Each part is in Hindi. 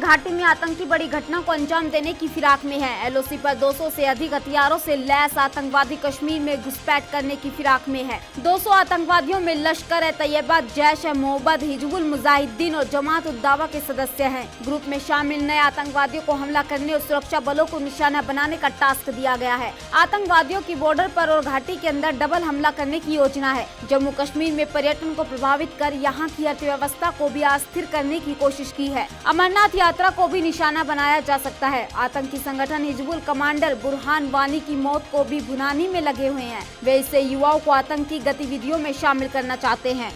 घाटी में आतंकी बड़ी घटना को अंजाम देने की फिराक में है। एलओसी पर 200 से अधिक हथियारों से लैस आतंकवादी कश्मीर में घुसपैठ करने की फिराक में है। 200 आतंकवादियों में लश्कर-ए-तैयबा, जैश-ए-मोहम्मद, हिजबुल मुजाहिदीन और जमात-उद-दावा के सदस्य हैं। ग्रुप में शामिल नए आतंकवादियों को हमला करने और सुरक्षा बलों को निशाना बनाने का टास्क दिया गया है। आतंकवादियों की बॉर्डर पर और घाटी के अंदर डबल हमला करने की योजना है। जम्मू कश्मीर में पर्यटन को प्रभावित कर यहाँ की अर्थव्यवस्था को भी अस्थिर करने की कोशिश की है। अमरनाथ यात्रा को भी निशाना बनाया जा सकता है। आतंकी संगठन हिजबुल कमांडर बुरहान वानी की मौत को भी भुनाने में लगे हुए हैं। वे इससे युवाओं को आतंकी गतिविधियों में शामिल करना चाहते हैं।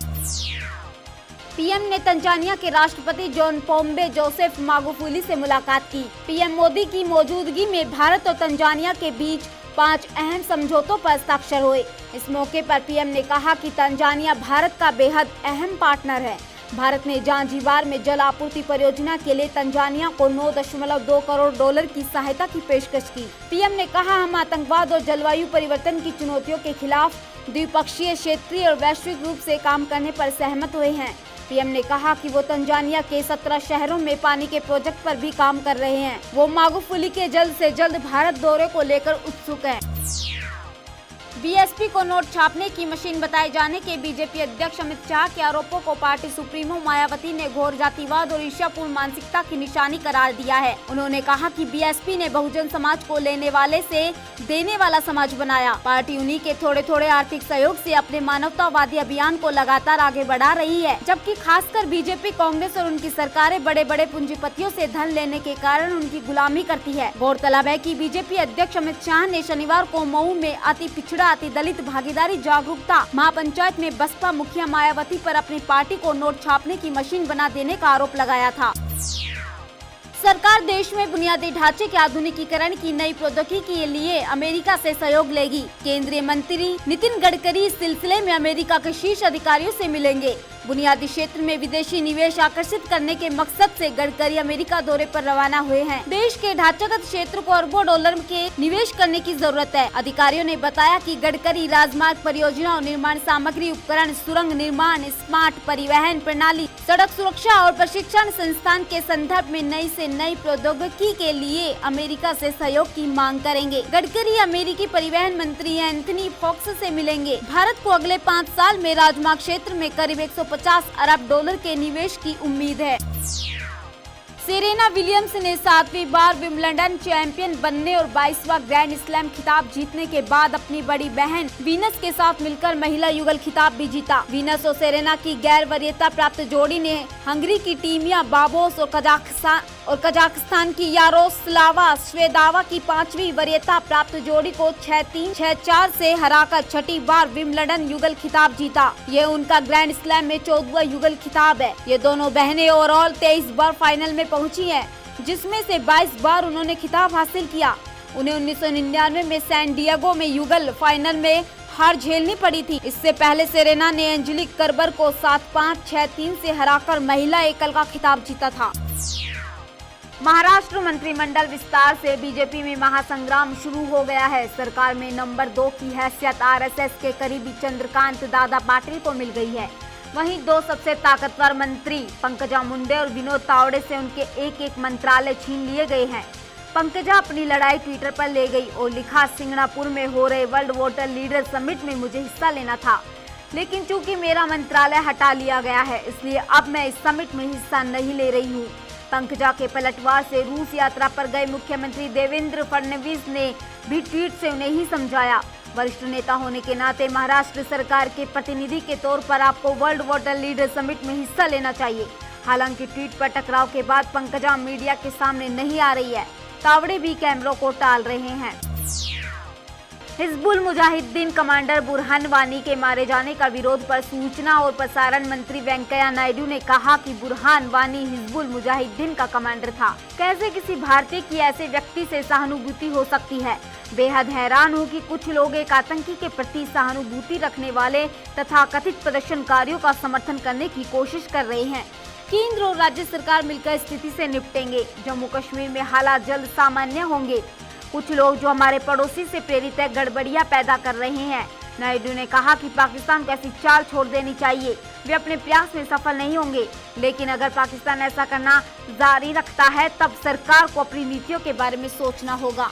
पीएम ने तंजानिया के राष्ट्रपति जॉन पोम्बे जोसेफ मागुफुली से मुलाकात की। पीएम मोदी की मौजूदगी में भारत और तंजानिया के बीच 5 अहम समझौतों पर हस्ताक्षर हुए। इस मौके पर पीएम ने कहा कि तंजानिया भारत का बेहद अहम पार्टनर है। भारत ने जांजीबार में जल आपूर्ति परियोजना के लिए तंजानिया को $9.2 करोड़ की सहायता की पेशकश की। पीएम ने कहा, हम आतंकवाद और जलवायु परिवर्तन की चुनौतियों के खिलाफ द्विपक्षीय, क्षेत्रीय और वैश्विक रूप से काम करने पर सहमत हुए हैं। पीएम ने कहा कि वो तंजानिया के 17 शहरों में पानी के प्रोजेक्ट पर भी काम कर रहे हैं। वो मागुफुली के जल्द से जल्द भारत दौरे को लेकर उत्सुक हैं। बीएसपी को नोट छापने की मशीन बताए जाने के बीजेपी अध्यक्ष अमित शाह के आरोपों को पार्टी सुप्रीमो मायावती ने घोर जातिवाद और ईर्ष्यापूर्ण मानसिकता की निशानी करार दिया है। उन्होंने कहा कि बीएसपी ने बहुजन समाज को लेने वाले से देने वाला समाज बनाया। पार्टी उन्हीं के थोड़े थोड़े आर्थिक सहयोग से अपने मानवतावादी अभियान को लगातार आगे बढ़ा रही है, जबकि खासकर बीजेपी, कांग्रेस और उनकी सरकारें बड़े बड़े पूंजीपतियों से धन लेने के कारण उनकी गुलामी करती है। गौरतलब है कि बीजेपी अध्यक्ष अमित शाह ने शनिवार को मऊ में अति पिछड़ा, अति दलित भागीदारी जागरूकता महापंचायत में बसपा मुखिया मायावती पर अपनी पार्टी को नोट छापने की मशीन बना देने का आरोप लगाया था। सरकार देश में बुनियादी ढांचे के आधुनिकीकरण की नई प्रौद्योगिकी के लिए अमेरिका से सहयोग लेगी। केंद्रीय मंत्री नितिन गडकरी इस सिलसिले में अमेरिका के शीर्ष अधिकारियों से मिलेंगे। बुनियादी क्षेत्र में विदेशी निवेश आकर्षित करने के मकसद से गडकरी अमेरिका दौरे पर रवाना हुए हैं। देश के ढांचागत क्षेत्र को अरबों डॉलर के निवेश करने की जरूरत है। अधिकारियों ने बताया कि गडकरी राजमार्ग परियोजनाओं, निर्माण सामग्री, उपकरण, सुरंग निर्माण, स्मार्ट परिवहन प्रणाली, सड़क सुरक्षा और प्रशिक्षण संस्थान के संदर्भ में नई से नई प्रौद्योगिकी के लिए अमेरिका से सहयोग की मांग करेंगे। गडकरी अमेरिकी परिवहन मंत्री एंथनी फॉक्स से मिलेंगे। भारत को अगले 5 साल में राजमार्ग क्षेत्र में करीब $150 अरब के निवेश की उम्मीद है। सेरेना विलियम्स ने 7वीं बार विंबलडन चैंपियन बनने और 22वां ग्रैंड स्लैम खिताब जीतने के बाद अपनी बड़ी बहन वीनस के साथ मिलकर महिला युगल खिताब भी जीता। वीनस और सेरेना की गैर वरीयता प्राप्त जोड़ी ने हंगरी की टीमिया बाबोस और कजाकिस्तान की यारोस्लावा स्वेदावा की 5वीं वरीयता प्राप्त जोड़ी को 6-3, 6-4 से हराकर 6ठी बार विंबलडन युगल खिताब जीता। ये उनका ग्रैंड स्लैम में 14वां युगल खिताब है। ये दोनों बहनें ओवरऑल 23 बार फाइनल में पहुंची हैं, जिसमें से 22 बार उन्होंने खिताब हासिल किया। उन्हें 1999 में सैन डिएगो में युगल फाइनल में हार झेलनी पड़ी थी। इससे पहले सेरेना ने एंजेलिक कर्बर को 7-5, 6-3 से हराकर महिला एकल का खिताब जीता था। महाराष्ट्र मंत्रिमंडल विस्तार से बीजेपी में महासंग्राम शुरू हो गया है। सरकार में नंबर 2 की हैसियत आरएसएस के करीबी चंद्रकांत दादा पाटिल को मिल गई है। वहीं 2 सबसे ताकतवर मंत्री पंकजा मुंडे और विनोद तावड़े से उनके एक मंत्रालय छीन लिए गए हैं। पंकजा अपनी लड़ाई ट्विटर पर ले गई और लिखा, सिंगापुर में हो रहे वर्ल्ड वाटर लीडर समिट में मुझे हिस्सा लेना था, लेकिन चूंकि मेरा मंत्रालय हटा लिया गया है, इसलिए अब मैं इस समिट में हिस्सा नहीं ले रही हूँ। पंकजा के पलटवार से रूस यात्रा पर गए मुख्यमंत्री देवेंद्र फडणवीस ने भी ट्वीट से उन्हें ही समझाया। वरिष्ठ नेता होने के नाते महाराष्ट्र सरकार के प्रतिनिधि के तौर पर आपको वर्ल्ड वाटर लीडर समिट में हिस्सा लेना चाहिए। हालांकि ट्वीट पर टकराव के बाद पंकजा मीडिया के सामने नहीं आ रही है। तावड़े भी कैमरों को टाल रहे हैं। हिजबुल मुजाहिदीन कमांडर बुरहान वानी के मारे जाने का विरोध पर सूचना और प्रसारण मंत्री वेंकैया नायडू ने कहा कि बुरहान वानी हिजबुल मुजाहिदीन का कमांडर था। कैसे किसी भारतीय की ऐसे व्यक्ति से सहानुभूति हो सकती है। बेहद हैरान हूँ कि कुछ लोग एक आतंकी के प्रति सहानुभूति रखने वाले तथा कथित प्रदर्शनकारियों का समर्थन करने की कोशिश कर रहे हैं। केंद्र और राज्य सरकार मिलकर स्थिति से निपटेंगे। जम्मू कश्मीर में हालात जल्द सामान्य होंगे। कुछ लोग जो हमारे पड़ोसी से प्रेरित है गड़बड़ियां पैदा कर रहे हैं। नायडू ने कहा कि पाकिस्तान को ऐसी चाल छोड़ देनी चाहिए। वे अपने प्रयास में सफल नहीं होंगे, लेकिन अगर पाकिस्तान ऐसा करना जारी रखता है तब सरकार को अपनी नीतियों के बारे में सोचना होगा।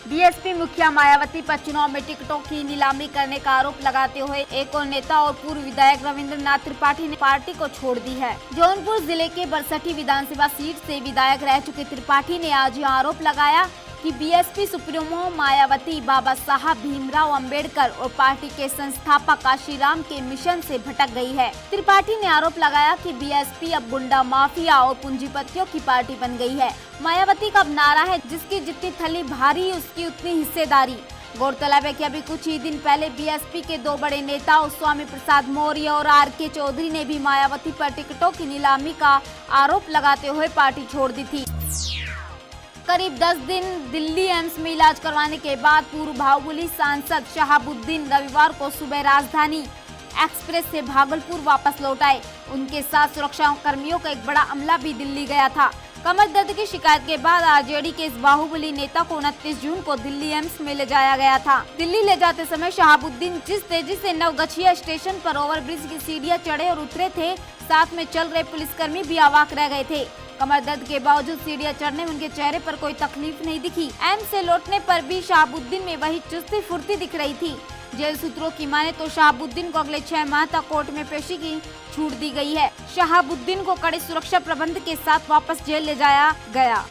बीएसपी मुखिया मायावती पर चुनाव में टिकटों की नीलामी करने का आरोप लगाते हुए एक और नेता और पूर्व विधायक रविंद्रनाथ त्रिपाठी ने पार्टी को छोड़ दी है। जौनपुर जिले के बरसठी विधानसभा सीट से विधायक रह चुके त्रिपाठी ने आज यह आरोप लगाया कि बीएसपी सुप्रीमो मायावती बाबा साहब भीमराव अंबेडकर और पार्टी के संस्थापक काशीराम के मिशन से भटक गई है। त्रिपाठी ने आरोप लगाया कि बीएसपी अब गुंडा माफिया और पूंजीपतियों की पार्टी बन गई है। मायावती का अब नारा है, जिसकी जितनी थैली भारी उसकी उतनी हिस्सेदारी। गौरतलब है कि अभी कुछ ही दिन पहले बीएसपी के दो बड़े नेताओं स्वामी प्रसाद मौर्य और आर.के. चौधरी ने भी मायावती पर टिकटों की नीलामी का आरोप लगाते हुए पार्टी छोड़ दी थी। करीब 10 दिन दिल्ली एम्स में इलाज करवाने के बाद पूर्व बाहुबली सांसद शहाबुद्दीन रविवार को सुबह राजधानी एक्सप्रेस से भागलपुर वापस लौट आए। उनके साथ सुरक्षा कर्मियों का एक बड़ा अमला भी दिल्ली गया था। कमर दर्द की शिकायत के बाद आरजेडी के इस बाहुबली नेता को 29 जून को दिल्ली एम्स में ले जाया गया था। दिल्ली ले जाते समय शहाबुद्दीन जिस तेजी से नवगछिया स्टेशन पर ओवरब्रिज की सीढ़ियां चढ़े और उतरे थे, साथ में चल रहे पुलिसकर्मी भी अवाक रह गए थे। कमर दर्द के बावजूद सीढ़ियां चढ़ने में उनके चेहरे पर कोई तकलीफ नहीं दिखी। एम्स से लौटने पर भी शहाबुद्दीन में वही चुस्ती फुर्ती दिख रही थी। जेल सूत्रों की माने तो शहाबुद्दीन को अगले 6 माह तक कोर्ट में पेशी की छूट दी गई है। शहाबुद्दीन को कड़े सुरक्षा प्रबंध के साथ वापस जेल ले जाया गया।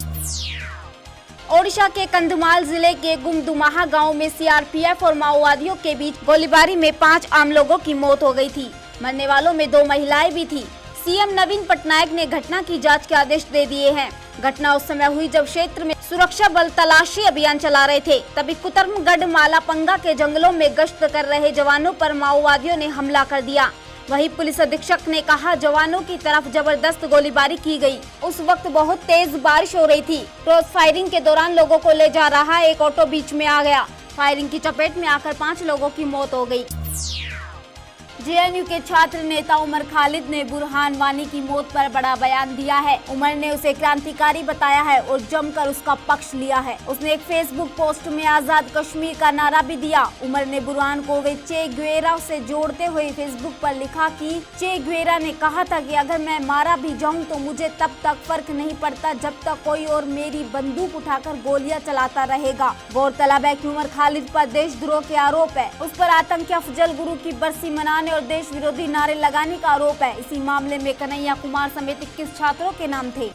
ओडिशा के कंधमाल जिले के गुमदुमाहा गांव में सीआरपीएफ और माओवादियों के बीच गोलीबारी में 5 आम लोगों की मौत हो गई थी। मरने वालों में 2 महिलाएं भी थी। सीएम नवीन पटनायक ने घटना की जांच के आदेश दे दिए हैं। घटना उस समय हुई जब क्षेत्र में सुरक्षा बल तलाशी अभियान चला रहे थे। तभी कुतर्मगढ़ मालापंगा के जंगलों में गश्त कर रहे जवानों पर माओवादियों ने हमला कर दिया। वहीं पुलिस अधीक्षक ने कहा, जवानों की तरफ जबरदस्त गोलीबारी की गई। उस वक्त बहुत तेज बारिश हो रही थी। क्रॉस फायरिंग के दौरान लोगों को ले जा रहा एक ऑटो बीच में आ गया। फायरिंग की चपेट में आकर 5 लोगों की मौत हो गई। जेएनयू के छात्र नेता उमर खालिद ने बुरहान वानी की मौत पर बड़ा बयान दिया है। उमर ने उसे क्रांतिकारी बताया है और जमकर उसका पक्ष लिया है। उसने एक फेसबुक पोस्ट में आजाद कश्मीर का नारा भी दिया। उमर ने बुरहान को वे चे ग्वेरा से जोड़ते हुए फेसबुक पर लिखा कि चे ग्वेरा ने कहा था कि अगर मैं मारा भी जाऊं तो मुझे तब तक फर्क नहीं पड़ता जब तक कोई और मेरी बंदूक उठाकर गोलियां चलाता रहेगा। गौरतलब है कि उमर खालिद पर देशद्रोह के आरोप है। उस पर आतंकी अफजल गुरु की बरसी मनाने और देश विरोधी नारे लगाने का आरोप है। इसी मामले में कन्हैया कुमार समेत 21 छात्रों के नाम थे।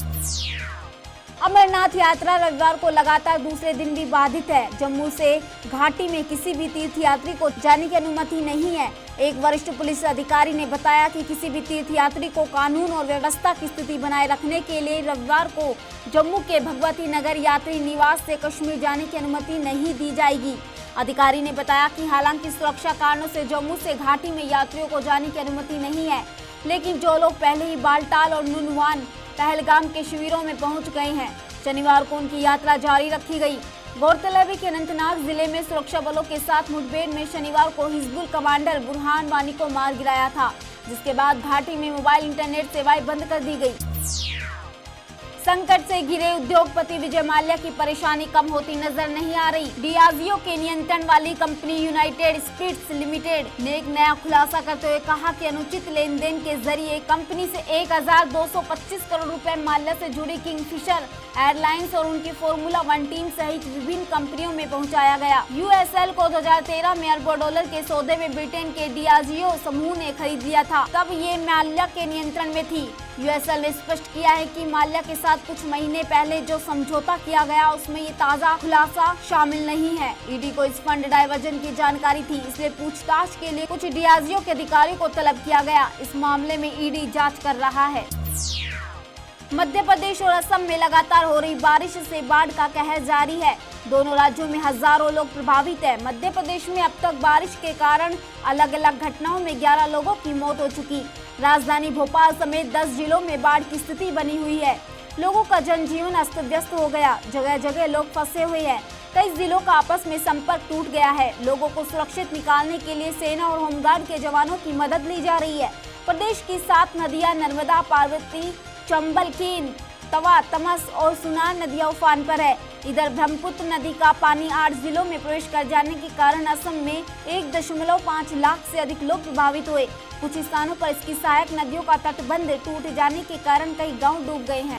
अमरनाथ यात्रा रविवार को लगातार दूसरे दिन भी बाधित है। जम्मू से घाटी में किसी भी तीर्थ यात्री को जाने की अनुमति नहीं है। एक वरिष्ठ पुलिस अधिकारी ने बताया कि किसी भी तीर्थ यात्री को कानून और व्यवस्था की स्थिति बनाए रखने के लिए रविवार को जम्मू के भगवती नगर यात्री निवास से कश्मीर जाने की अनुमति नहीं दी जाएगी। अधिकारी ने बताया कि हालांकि सुरक्षा कारणों से जम्मू से घाटी में यात्रियों को जाने की अनुमति नहीं है, लेकिन जो लोग पहले ही बालटाल और नुनवान पहलगाम के शिविरों में पहुंच गए हैं, शनिवार को उनकी यात्रा जारी रखी गई। गौरतलब है कि अनंतनाग जिले में सुरक्षा बलों के साथ मुठभेड़ में शनिवार को हिजबुल कमांडर बुरहान वानी को मार गिराया था, जिसके बाद घाटी में मोबाइल इंटरनेट सेवाएं बंद कर दी गई। संकट से घिरे उद्योगपति विजय माल्या की परेशानी कम होती नजर नहीं आ रही। डियाजियो के नियंत्रण वाली कंपनी यूनाइटेड स्पिरिट्स लिमिटेड ने एक नया खुलासा करते हुए कहा कि अनुचित लेन देन के जरिए कंपनी से 1225 करोड़ रुपए माल्या से जुड़ी किंगफिशर एयरलाइंस और उनकी फॉर्मूला 1 टीम सहित विभिन्न कंपनियों में पहुंचाया गया। यूएसएल को 2013 में अरबों डॉलर के सौदे में ब्रिटेन के डियाजियो समूह ने खरीद लिया था। तब ये माल्या के नियंत्रण में थी। यूएसएल ने स्पष्ट किया है कि माल्या के साथ कुछ महीने पहले जो समझौता किया गया उसमें ये ताज़ा खुलासा शामिल नहीं है। ईडी को इस फंड डाइवर्जन की जानकारी थी, इसलिए पूछताछ के लिए कुछ डियाजियो के अधिकारियों को तलब किया गया। इस मामले में ईडी जांच कर रहा है। मध्य प्रदेश और असम में लगातार हो रही बारिश से बाढ़ का कहर जारी है। दोनों राज्यों में हजारों लोग प्रभावित हैं। मध्य प्रदेश में अब तक बारिश के कारण अलग अलग घटनाओं में 11 लोगों की मौत हो चुकी। राजधानी भोपाल समेत 10 जिलों में बाढ़ की स्थिति बनी हुई है। लोगों का जनजीवन अस्त व्यस्त हो गया। जगह जगह लोग फंसे हुए हैं। कई जिलों का आपस में संपर्क टूट गया है। लोगों को सुरक्षित निकालने के लिए सेना और होमगार्ड के जवानों की मदद ली जा रही है। प्रदेश की 7 नदियां नर्मदा, पार्वती, चंबल, केन, तवा, तमस और सुनार नदियां उफान पर है। इधर ब्रह्मपुत्र नदी का पानी 8 जिलों में प्रवेश कर जाने के कारण असम में 1.5 लाख से अधिक लोग प्रभावित हुए। कुछ स्थानों पर इसकी सहायक नदियों का तटबंध टूट जाने के कारण कई गांव डूब गए हैं।